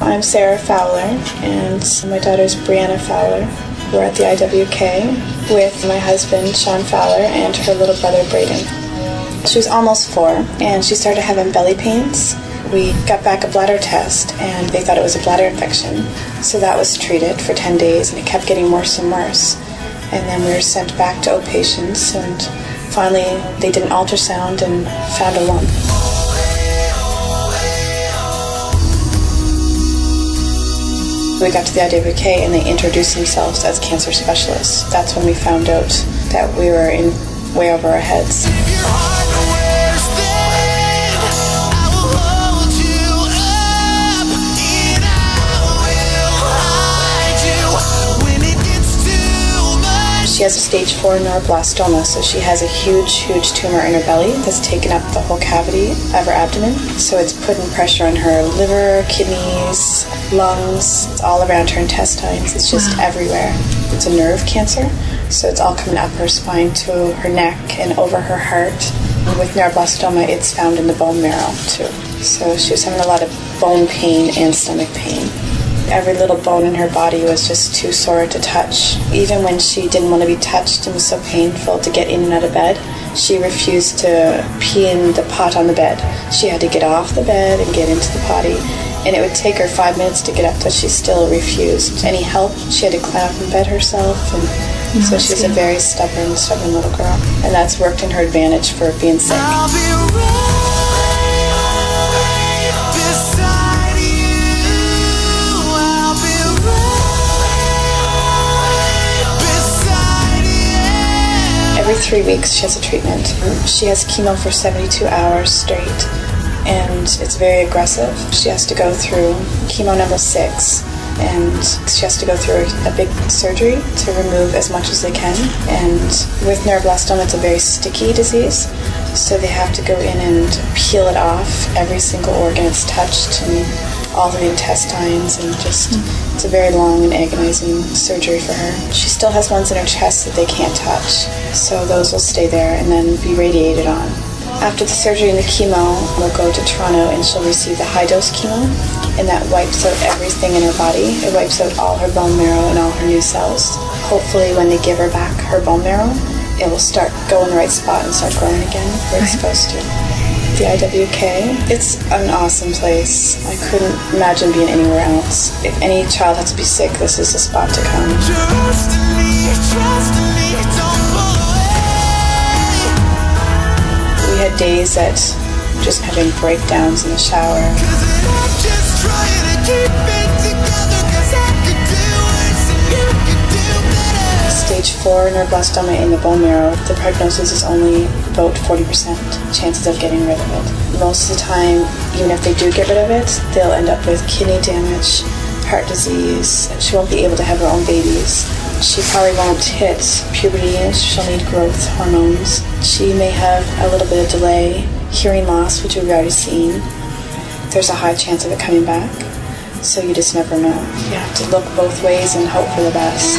I'm Sarah Fowler, and my daughter's Breanna Fowler. We're at the IWK with my husband, Sean Fowler, and her little brother, Braden. She was almost 4, and she started having belly pains. We got back a bladder test, and they thought it was a bladder infection. So that was treated for 10 days, and it kept getting worse and worse. And then we were sent back to outpatients, and finally they did an ultrasound and found a lump. We got to the IWK and they introduced themselves as cancer specialists. That's when we found out that we were in way over our heads. She has a stage 4 neuroblastoma, so she has a huge tumor in her belly that's taken up the whole cavity of her abdomen. So it's putting pressure on her liver, kidneys, lungs, it's all around her intestines. It's just everywhere. It's a nerve cancer, so it's all coming up her spine to her neck and over her heart. With neuroblastoma, it's found in the bone marrow too. So she was having a lot of bone pain and stomach pain. Every little bone in her body was just too sore to touch. Even when she didn't want to be touched and was so painful to get in and out of bed, she refused to pee in the pot on the bed. She had to get off the bed and get into the potty, and it would take her 5 minutes to get up, but she still refused any help. She had to climb up in bed herself, and so she's a very stubborn little girl, and that's worked in her advantage for being sick. Every 3 weeks she has a treatment. She has chemo for 72 hours straight, and it's very aggressive. She has to go through chemo number 6, and she has to go through a big surgery to remove as much as they can. And with neuroblastoma, it's a very sticky disease, so they have to go in and peel it off every single organ it's touched, and all of the intestines, and just it's a very long and agonizing surgery for her. She still has ones in her chest that they can't touch, so those will stay there and then be radiated on. After the surgery and the chemo, we'll go to Toronto and she'll receive the high-dose chemo, and that wipes out everything in her body. It wipes out all her bone marrow and all her new cells. Hopefully when they give her back her bone marrow, it will start go in the right spot and start growing again where it's supposed to. The IWK, it's an awesome place. I couldn't imagine being anywhere else. If any child has to be sick, this is the spot to come. We had days that just having breakdowns in the shower. Stage 4 neuroblastoma in the bone marrow, the prognosis is only about 40% chances of getting rid of it. Most of the time, even if they do get rid of it, they'll end up with kidney damage, heart disease. She won't be able to have her own babies. She probably won't hit puberty. She'll need growth hormones. She may have a little bit of delay, hearing loss, which we've already seen. There's a high chance of it coming back, so you just never know. You have to look both ways and hope for the best.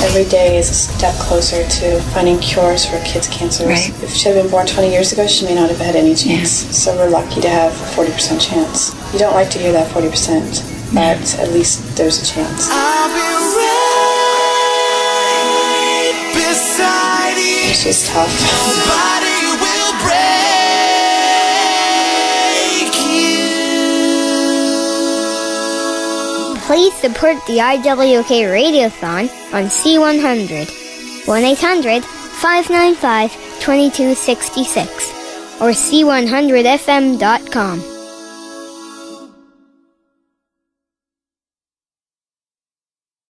Every day is a step closer to finding cures for kids' cancers. Right. If she had been born 20 years ago, she may not have had any chance. Yeah. So we're lucky to have a 40% chance. You don't like to hear that 40%, but at least there's a chance. I'll be right beside you. She's tough. Nobody will break you. Please support the IWK Radiothon on C100, 1-800-595-2266, or C100FM.com.